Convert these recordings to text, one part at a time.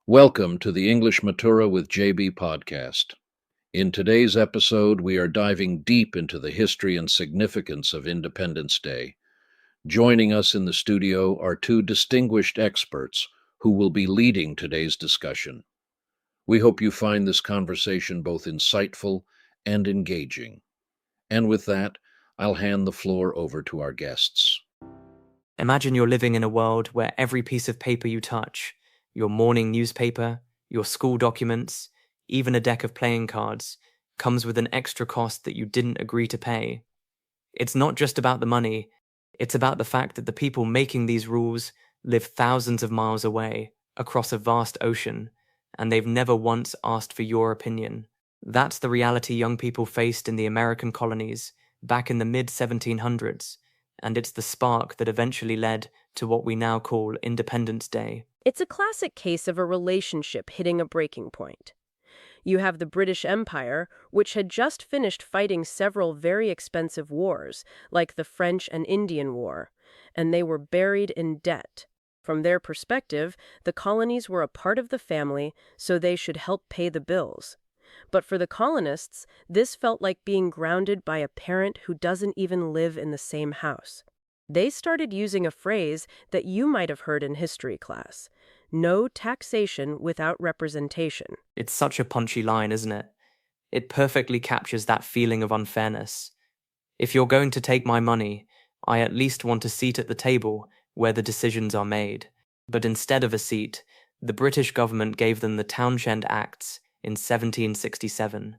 Welcome to the English Matura with JB podcast. In today's episode, we are diving deep into the history and significance of Independence Day. Joining us in the studio are two distinguished experts who will be leading today's discussion. We hope you find this conversation both insightful and engaging. And with that, I'll hand the floor over to our guests. Imagine you're living in a world where every piece of paper you touch, your morning newspaper, your school documents, even a deck of playing cards, comes with an extra cost that you didn't agree to pay. It's not just about the money, it's about the fact that the people making these rules live thousands of miles away, across a vast ocean, and they've never once asked for your opinion. That's the reality young people faced in the American colonies back in the mid-1700s, and it's the spark that eventually led to what we now call Independence Day. It's a classic case of a relationship hitting a breaking point. You have the British Empire, which had just finished fighting several very expensive wars, like the French and Indian War, and they were buried in debt. From their perspective, the colonies were a part of the family, so they should help pay the bills. But for the colonists, this felt like being grounded by a parent who doesn't even live in the same house. They started using a phrase that you might have heard in history class: no taxation without representation. It's such a punchy line, isn't it? It perfectly captures that feeling of unfairness. If you're going to take my money, I at least want a seat at the table where the decisions are made. But instead of a seat, the British government gave them the Townshend Acts in 1767,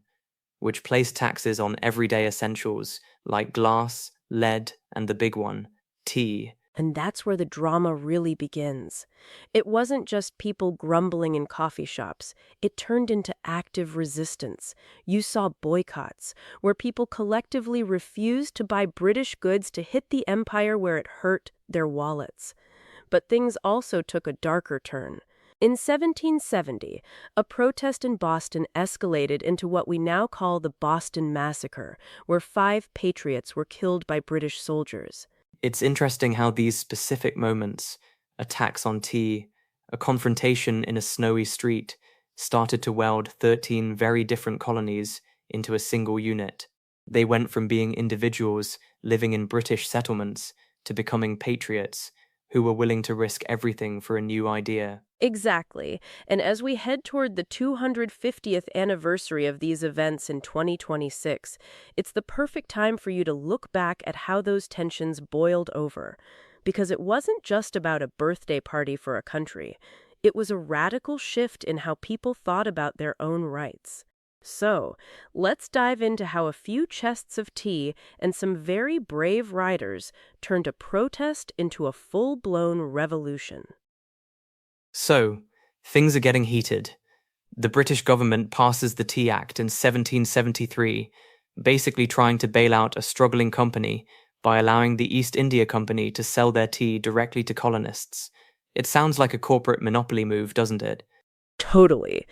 which placed taxes on everyday essentials like glass, lead, and the big one, tea. And that's where the drama really begins. It wasn't just people grumbling in coffee shops. It turned into active resistance. You saw boycotts, where people collectively refused to buy British goods to hit the empire where it hurt their wallets. But things also took a darker turn. In 1770, a protest in Boston escalated into what we now call the Boston Massacre, where 5 patriots were killed by British soldiers. It's interesting how these specific moments, attacks on tea, a confrontation in a snowy street, started to weld 13 very different colonies into a single unit. They went from being individuals living in British settlements to becoming patriots who were willing to risk everything for a new idea. Exactly. And as we head toward the 250th anniversary of these events in 2026, it's the perfect time for you to look back at how those tensions boiled over. Because it wasn't just about a birthday party for a country. It was a radical shift in how people thought about their own rights. So, let's dive into how a few chests of tea and some very brave riders turned a protest into a full-blown revolution. So, things are getting heated. The British government passes the Tea Act in 1773, basically trying to bail out a struggling company by allowing the East India Company to sell their tea directly to colonists. It sounds like a corporate monopoly move, doesn't it? Totally.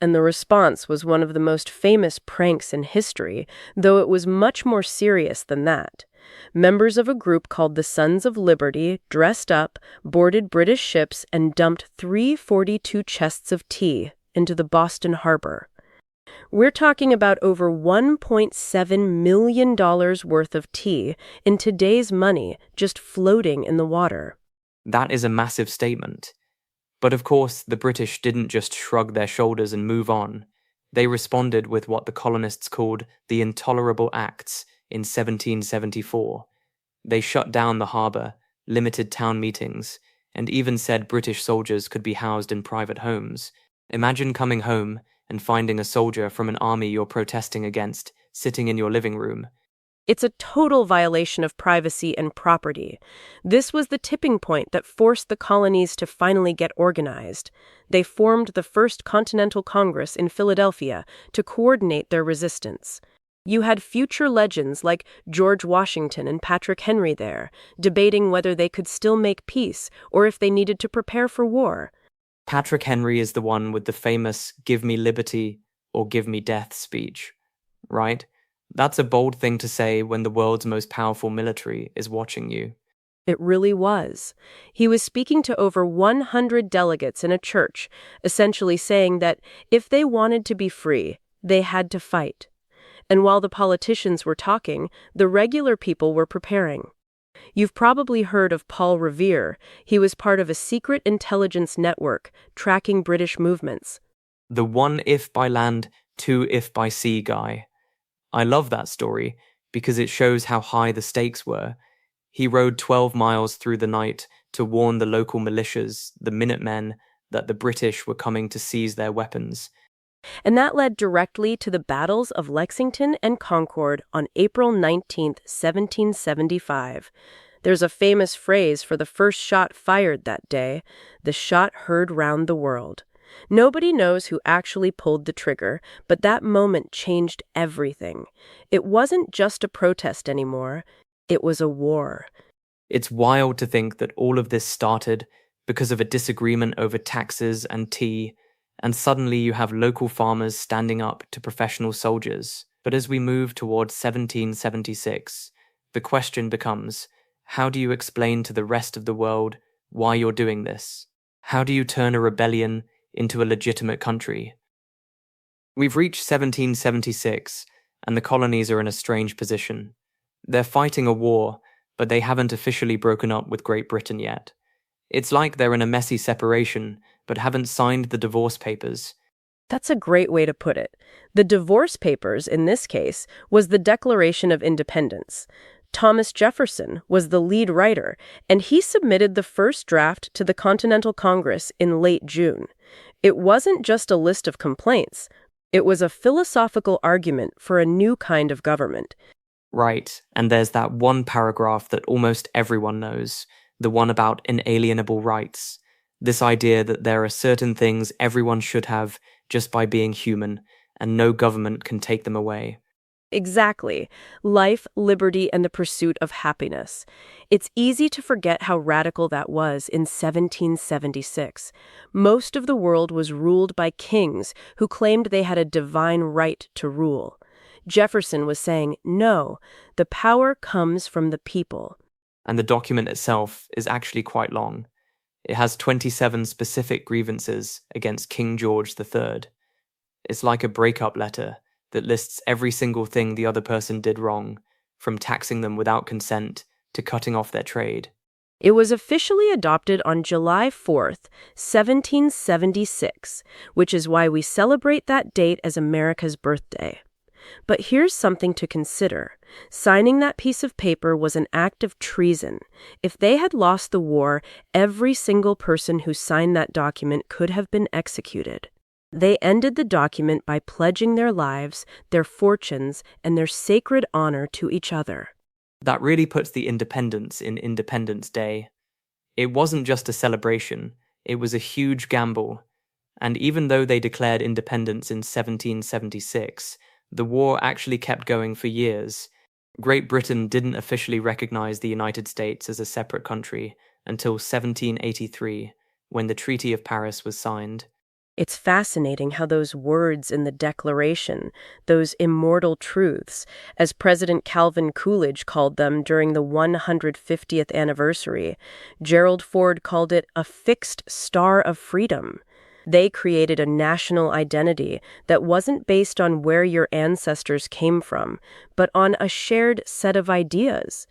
And the response was one of the most famous pranks in history, though it was much more serious than that. Members of a group called the Sons of Liberty dressed up, boarded British ships, and dumped 342 chests of tea into the Boston harbor. We're talking about over $1.7 million worth of tea in today's money just floating in the water. That is a massive statement. But of course, the British didn't just shrug their shoulders and move on. They responded with what the colonists called the Intolerable Acts in 1774. They shut down the harbour, limited town meetings, and even said British soldiers could be housed in private homes. Imagine coming home and finding a soldier from an army you're protesting against sitting in your living room. It's a total violation of privacy and property. This was the tipping point that forced the colonies to finally get organized. They formed the First Continental Congress in Philadelphia to coordinate their resistance. You had future legends like George Washington and Patrick Henry there, debating whether they could still make peace or if they needed to prepare for war. Patrick Henry is the one with the famous "Give me liberty or give me death" speech, right? That's a bold thing to say when the world's most powerful military is watching you. It really was. He was speaking to over 100 delegates in a church, essentially saying that if they wanted to be free, they had to fight. And while the politicians were talking, the regular people were preparing. You've probably heard of Paul Revere. He was part of a secret intelligence network tracking British movements. The one if by land, two if by sea guy. I love that story because it shows how high the stakes were. He rode 12 miles through the night to warn the local militias, the Minutemen, that the British were coming to seize their weapons. And that led directly to the battles of Lexington and Concord on April 19th, 1775. There's a famous phrase for the first shot fired that day, the shot heard round the world. Nobody knows who actually pulled the trigger, but that moment changed everything. It wasn't just a protest anymore, it was a war. It's wild to think that all of this started because of a disagreement over taxes and tea, and suddenly you have local farmers standing up to professional soldiers. But as we move towards 1776, the question becomes, how do you explain to the rest of the world why you're doing this? How do you turn a rebellion into a legitimate country? We've reached 1776, and the colonies are in a strange position. They're fighting a war, but they haven't officially broken up with Great Britain yet. It's like they're in a messy separation, but haven't signed the divorce papers. That's a great way to put it. The divorce papers, in this case, was the Declaration of Independence. Thomas Jefferson was the lead writer, and he submitted the first draft to the Continental Congress in late June. It wasn't just a list of complaints. It was a philosophical argument for a new kind of government. Right, and there's that one paragraph that almost everyone knows, the one about inalienable rights. This idea that there are certain things everyone should have just by being human, and no government can take them away. Exactly. Life, liberty, and the pursuit of happiness. It's easy to forget how radical that was in 1776. Most of the world was ruled by kings who claimed they had a divine right to rule. Jefferson was saying, no, the power comes from the people. And the document itself is actually quite long. It has 27 specific grievances against King George III. It's like a breakup letter that lists every single thing the other person did wrong, from taxing them without consent to cutting off their trade. It was officially adopted on July 4th, 1776, which is why we celebrate that date as America's birthday. But here's something to consider. Signing that piece of paper was an act of treason. If they had lost the war, every single person who signed that document could have been executed. They ended the document by pledging their lives, their fortunes, and their sacred honor to each other. That really puts the independence in Independence Day. It wasn't just a celebration, it was a huge gamble. And even though they declared independence in 1776, the war actually kept going for years. Great Britain didn't officially recognize the United States as a separate country until 1783, when the Treaty of Paris was signed. It's fascinating how those words in the Declaration, those immortal truths, as President Calvin Coolidge called them during the 150th anniversary, Gerald Ford called it a fixed star of freedom. They created a national identity that wasn't based on where your ancestors came from, but on a shared set of ideas.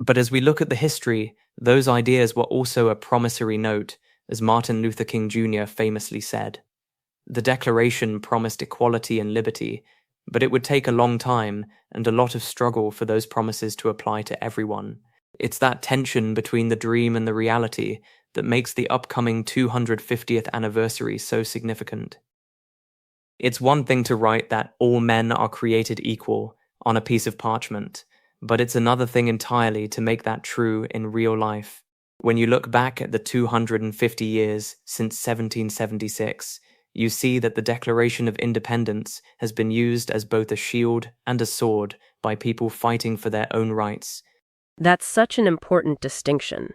But as we look at the history, those ideas were also a promissory note, as Martin Luther King Jr. famously said. The Declaration promised equality and liberty, but it would take a long time and a lot of struggle for those promises to apply to everyone. It's that tension between the dream and the reality that makes the upcoming 250th anniversary so significant. It's one thing to write that all men are created equal on a piece of parchment, but it's another thing entirely to make that true in real life. When you look back at the 250 years since 1776, you see that the Declaration of Independence has been used as both a shield and a sword by people fighting for their own rights. That's such an important distinction.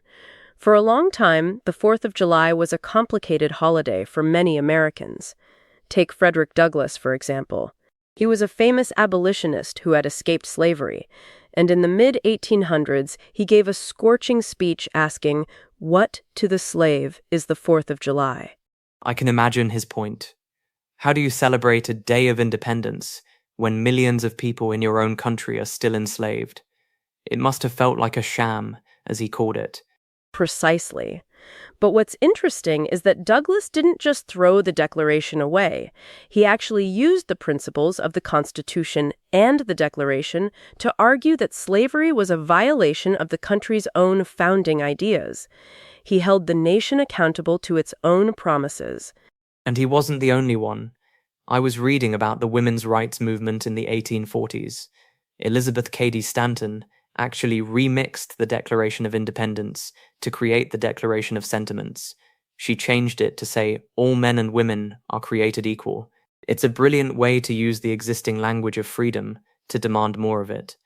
For a long time, the 4th of July was a complicated holiday for many Americans. Take Frederick Douglass, for example. He was a famous abolitionist who had escaped slavery, And in the mid-1800s, he gave a scorching speech asking, "What to the slave is the 4th of July?" I can imagine his point. How do you celebrate a day of independence when millions of people in your own country are still enslaved? It must have felt like a sham, as he called it. Precisely. But what's interesting is that Douglas didn't just throw the Declaration away. He actually used the principles of the Constitution and the Declaration to argue that slavery was a violation of the country's own founding ideas. He held the nation accountable to its own promises. And he wasn't the only one. I was reading about the women's rights movement in the 1840s. Elizabeth Cady Stanton actually remixed the Declaration of Independence to create the Declaration of Sentiments. She changed it to say all men and women are created equal. It's a brilliant way to use the existing language of freedom to demand more of it.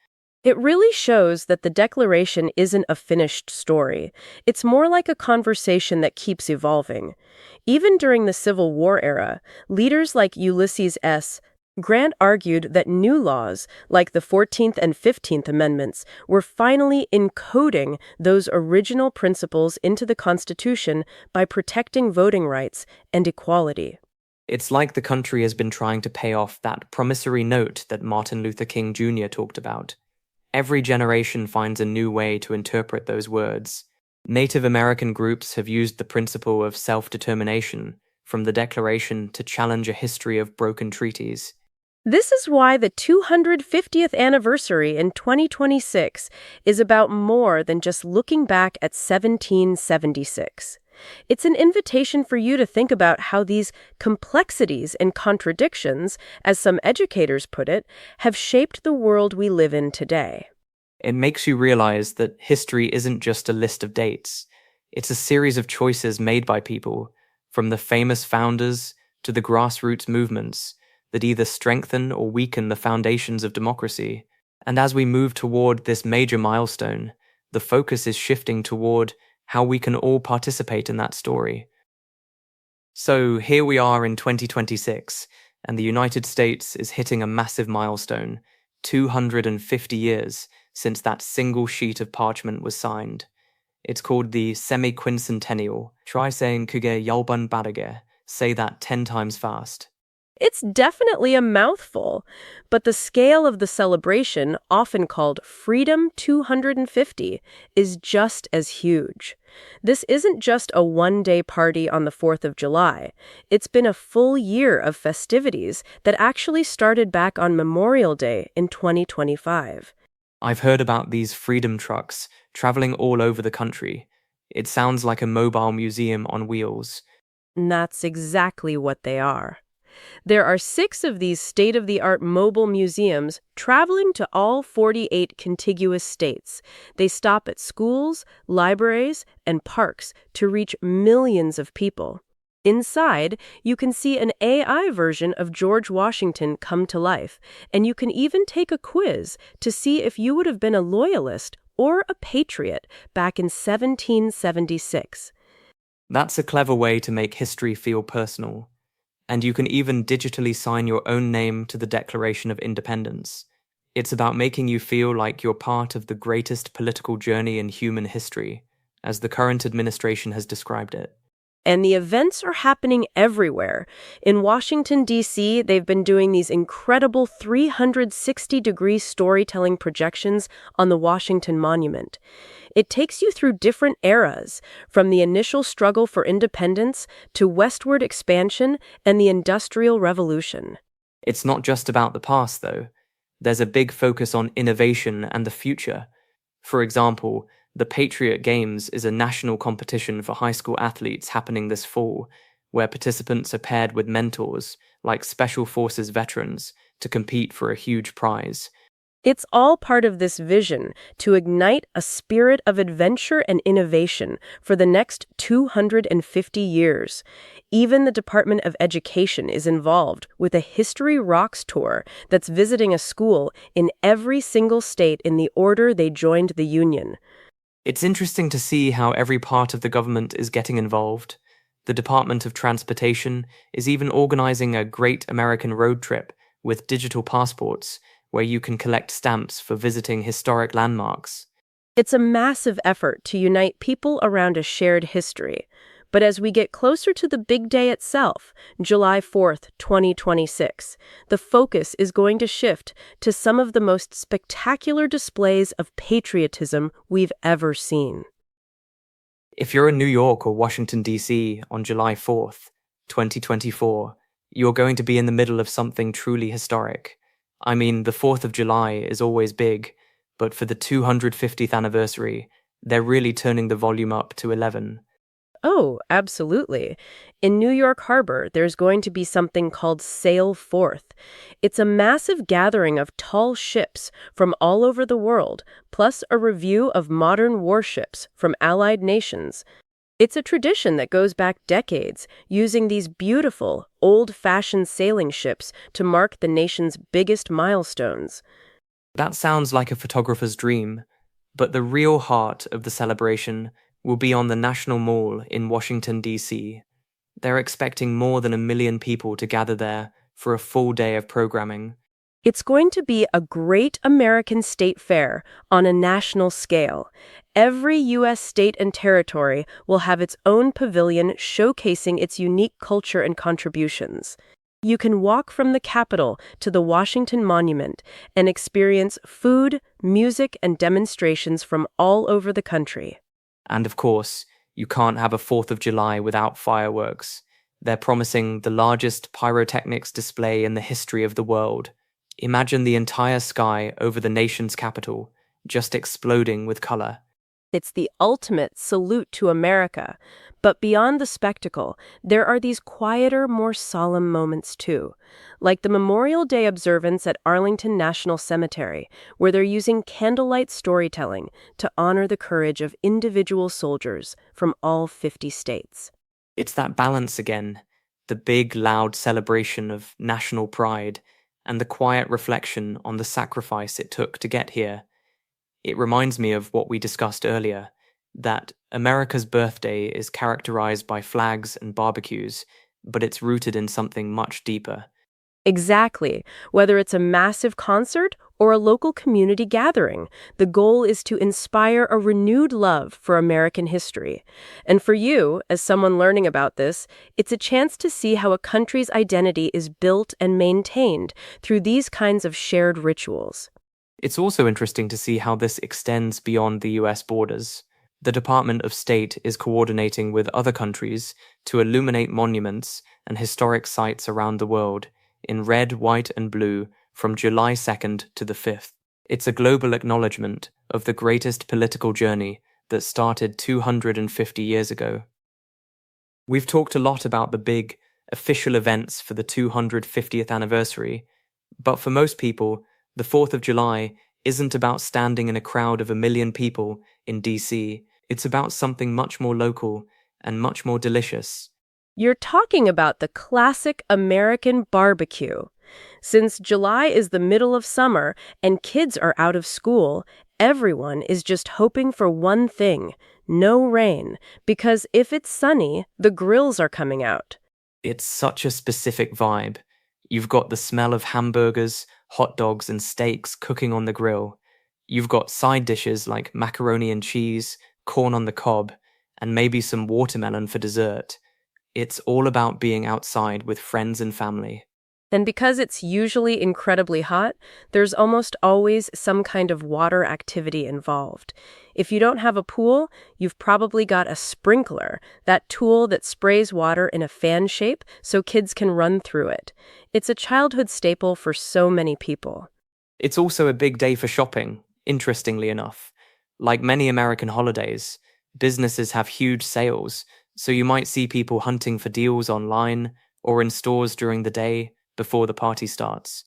It really shows that the Declaration isn't a finished story. It's more like a conversation that keeps evolving. Even during the Civil War era, leaders like Ulysses S. Grant argued that new laws, like the 14th and 15th Amendments, were finally encoding those original principles into the Constitution by protecting voting rights and equality. It's like the country has been trying to pay off that promissory note that Martin Luther King Jr. talked about. Every generation finds a new way to interpret those words. Native American groups have used the principle of self-determination from the Declaration to challenge a history of broken treaties. This is why the 250th anniversary in 2026 is about more than just looking back at 1776. It's an invitation for you to think about how these complexities and contradictions, as some educators put it, have shaped the world we live in today. It makes you realize that history isn't just a list of dates. It's a series of choices made by people, from the famous founders to the grassroots movements, that either strengthen or weaken the foundations of democracy. And as we move toward this major milestone, the focus is shifting toward how we can all participate in that story. So here we are in 2026, and the United States is hitting a massive milestone, 250 years since that single sheet of parchment was signed. It's called the semiquincentennial. Try saying kugé yalban badage. Say that 10 times fast. It's definitely a mouthful, but the scale of the celebration, often called Freedom 250, is just as huge. This isn't just a one-day party on the 4th of July. It's been a full year of festivities that actually started back on Memorial Day in 2025. I've heard about these freedom trucks traveling all over the country. It sounds like a mobile museum on wheels. And that's exactly what they are. There are 6 of these state-of-the-art mobile museums traveling to all 48 contiguous states. They stop at schools, libraries, and parks to reach millions of people. Inside, you can see an AI version of George Washington come to life, and you can even take a quiz to see if you would have been a loyalist or a patriot back in 1776. That's a clever way to make history feel personal. And you can even digitally sign your own name to the Declaration of Independence. It's about making you feel like you're part of the greatest political journey in human history, as the current administration has described it. And the events are happening everywhere. In Washington, D.C., they've been doing these incredible 360-degree storytelling projections on the Washington Monument. It takes you through different eras, from the initial struggle for independence to westward expansion and the Industrial Revolution. It's not just about the past, though. There's a big focus on innovation and the future. For example, the Patriot Games is a national competition for high school athletes happening this fall, where participants are paired with mentors, like Special Forces veterans, to compete for a huge prize. It's all part of this vision to ignite a spirit of adventure and innovation for the next 250 years. Even the Department of Education is involved with a History Rocks tour that's visiting a school in every single state in the order they joined the Union. It's interesting to see how every part of the government is getting involved. The Department of Transportation is even organizing a Great American Road Trip with digital passports, where you can collect stamps for visiting historic landmarks. It's a massive effort to unite people around a shared history. But as we get closer to the big day itself, July 4th, 2026, the focus is going to shift to some of the most spectacular displays of patriotism we've ever seen. If you're in New York or Washington, D.C. on July 4th, 2024, you're going to be in the middle of something truly historic. I mean, the 4th of July is always big, but for the 250th anniversary, they're really turning the volume up to 11. Oh, absolutely. In New York Harbor, there's going to be something called Sail Forth. It's a massive gathering of tall ships from all over the world, plus a review of modern warships from allied nations. It's a tradition that goes back decades, using these beautiful, old-fashioned sailing ships to mark the nation's biggest milestones. That sounds like a photographer's dream, but the real heart of the celebration will be on the National Mall in Washington, D.C. They're expecting more than 1 million people to gather there for a full day of programming. It's going to be a great American state fair on a national scale. Every U.S. state and territory will have its own pavilion showcasing its unique culture and contributions. You can walk from the Capitol to the Washington Monument and experience food, music, and demonstrations from all over the country. And of course, you can't have a 4th of July without fireworks. They're promising the largest pyrotechnics display in the history of the world. Imagine the entire sky over the nation's capital, just exploding with color. It's the ultimate salute to America. But beyond the spectacle, there are these quieter, more solemn moments too, like the Memorial Day observance at Arlington National Cemetery, where they're using candlelight storytelling to honor the courage of individual soldiers from all 50 states. It's that balance again, the big, loud celebration of national pride and the quiet reflection on the sacrifice it took to get here. It reminds me of what we discussed earlier, that America's birthday is characterized by flags and barbecues, but it's rooted in something much deeper. Exactly. Whether it's a massive concert or a local community gathering, the goal is to inspire a renewed love for American history. And for you, as someone learning about this, it's a chance to see how a country's identity is built and maintained through these kinds of shared rituals. It's also interesting to see how this extends beyond the US borders. The Department of State is coordinating with other countries to illuminate monuments and historic sites around the world in red, white, and blue from July 2nd to the 5th. It's a global acknowledgement of the greatest political journey that started 250 years ago. We've talked a lot about the big, official events for the 250th anniversary, but for most people, the 4th of July isn't about standing in a crowd of 1 million people in DC. It's about something much more local and much more delicious. You're talking about the classic American barbecue. Since July is the middle of summer and kids are out of school, everyone is just hoping for one thing: no rain, because if it's sunny, the grills are coming out. It's such a specific vibe. You've got the smell of hamburgers, hot dogs, and steaks cooking on the grill. You've got side dishes like macaroni and cheese, corn on the cob, and maybe some watermelon for dessert. It's all about being outside with friends and family. And because it's usually incredibly hot, there's almost always some kind of water activity involved. If you don't have a pool, you've probably got a sprinkler, that tool that sprays water in a fan shape so kids can run through it. It's a childhood staple for so many people. It's also a big day for shopping, interestingly enough. Like many American holidays, businesses have huge sales, so you might see people hunting for deals online or in stores during the day before the party starts.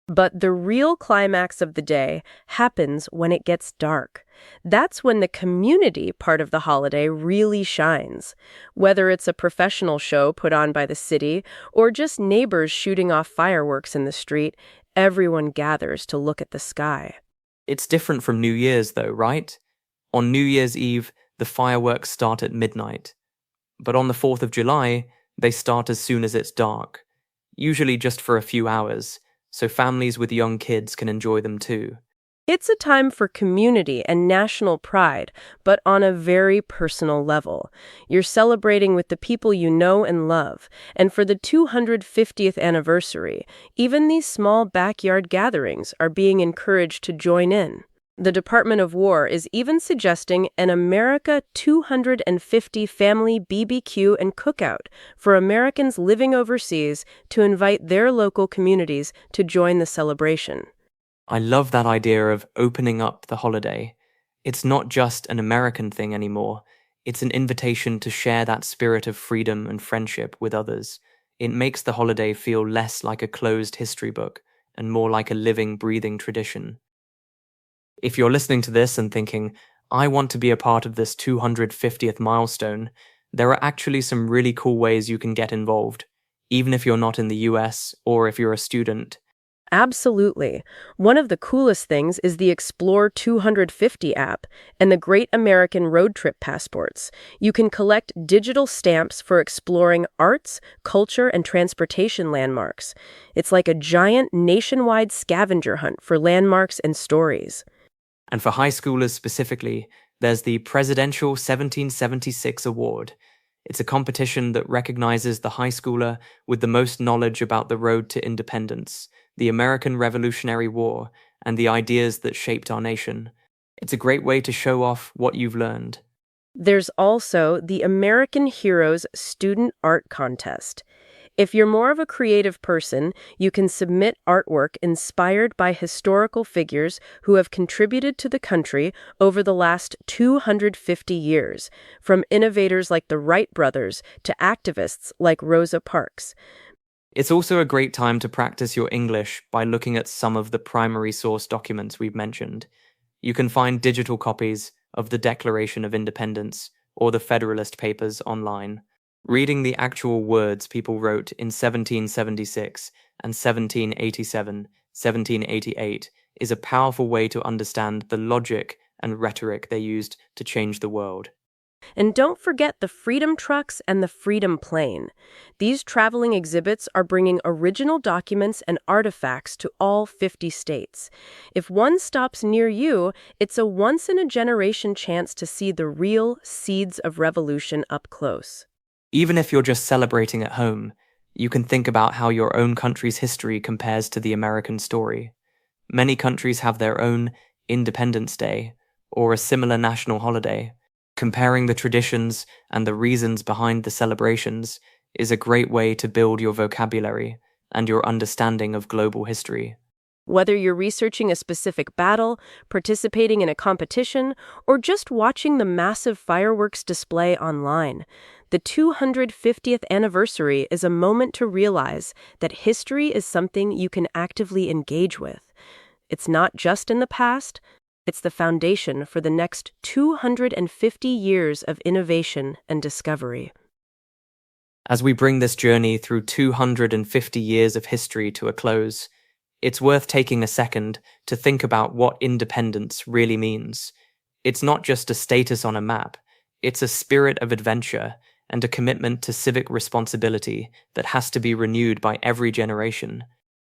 But the real climax of the day happens when it gets dark. That's when the community part of the holiday really shines. Whether it's a professional show put on by the city or just neighbors shooting off fireworks in the street, everyone gathers to look at the sky. It's different from New Year's though, right? On New Year's Eve, the fireworks start at midnight. But on the 4th of July, they start as soon as it's dark, usually just for a few hours, so families with young kids can enjoy them too. It's a time for community and national pride, but on a very personal level. You're celebrating with the people you know and love, and for the 250th anniversary, even these small backyard gatherings are being encouraged to join in. The Department of War is even suggesting an America 250 family BBQ and cookout for Americans living overseas to invite their local communities to join the celebration. I love that idea of opening up the holiday. It's not just an American thing anymore. It's an invitation to share that spirit of freedom and friendship with others. It makes the holiday feel less like a closed history book and more like a living, breathing tradition. If you're listening to this and thinking, I want to be a part of this 250th milestone, there are actually some really cool ways you can get involved, even if you're not in the US or if you're a student. Absolutely. One of the coolest things is the Explore 250 app and the Great American Road Trip Passports. You can collect digital stamps for exploring arts, culture, and transportation landmarks. It's like a giant nationwide scavenger hunt for landmarks and stories. And for high schoolers specifically, there's the Presidential 1776 Award. It's a competition that recognizes the high schooler with the most knowledge about the road to independence, the American Revolutionary War, and the ideas that shaped our nation. It's a great way to show off what you've learned. There's also the American Heroes Student Art Contest. If you're more of a creative person, you can submit artwork inspired by historical figures who have contributed to the country over the last 250 years, from innovators like the Wright brothers to activists like Rosa Parks. It's also a great time to practice your English by looking at some of the primary source documents we've mentioned. You can find digital copies of the Declaration of Independence or the Federalist Papers online. Reading the actual words people wrote in 1776 and 1787, 1788 is a powerful way to understand the logic and rhetoric they used to change the world. And don't forget the Freedom Trucks and the Freedom Plane. These traveling exhibits are bringing original documents and artifacts to all 50 states. If one stops near you, it's a once-in-a-generation chance to see the real seeds of revolution up close. Even if you're just celebrating at home, you can think about how your own country's history compares to the American story. Many countries have their own Independence Day or a similar national holiday. Comparing the traditions and the reasons behind the celebrations is a great way to build your vocabulary and your understanding of global history. Whether you're researching a specific battle, participating in a competition, or just watching the massive fireworks display online, the 250th anniversary is a moment to realize that history is something you can actively engage with. It's not just in the past, it's the foundation for the next 250 years of innovation and discovery. As we bring this journey through 250 years of history to a close, it's worth taking a second to think about what independence really means. It's not just a status on a map, it's a spirit of adventure and a commitment to civic responsibility that has to be renewed by every generation.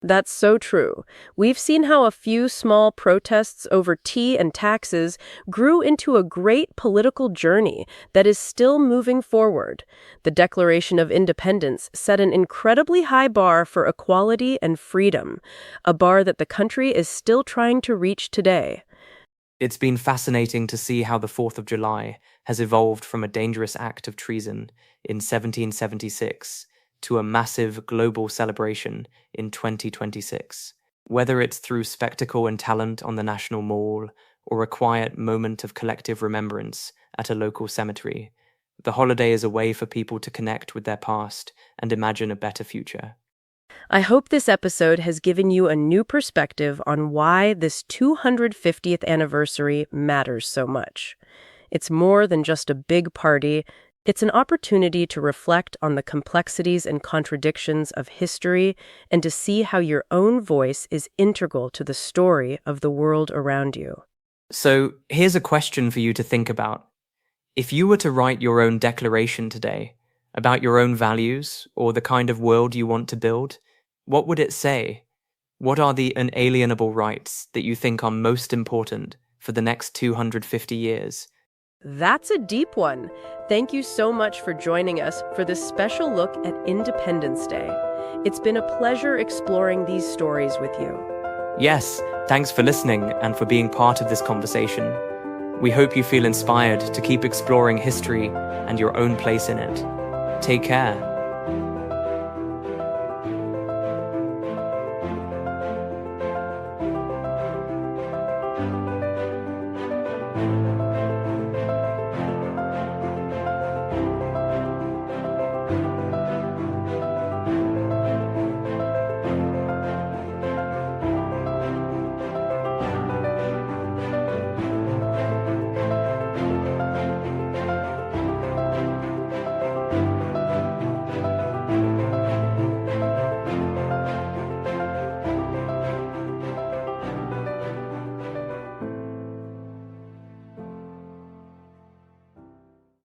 That's so true. We've seen how a few small protests over tea and taxes grew into a great political journey that is still moving forward. The Declaration of Independence set an incredibly high bar for equality and freedom, a bar that the country is still trying to reach today. It's been fascinating to see how the 4th of July has evolved from a dangerous act of treason in 1776 to a massive global celebration in 2026. Whether it's through spectacle and talent on the National Mall or a quiet moment of collective remembrance at a local cemetery, the holiday is a way for people to connect with their past and imagine a better future. I hope this episode has given you a new perspective on why this 250th anniversary matters so much. It's more than just a big party. It's an opportunity to reflect on the complexities and contradictions of history and to see how your own voice is integral to the story of the world around you. So here's a question for you to think about. If you were to write your own declaration today about your own values or the kind of world you want to build, what would it say? What are the inalienable rights that you think are most important for the next 250 years? That's a deep one. Thank you so much for joining us for this special look at Independence Day. It's been a pleasure exploring these stories with you. Yes, thanks for listening and for being part of this conversation. We hope you feel inspired to keep exploring history and your own place in it. Take care.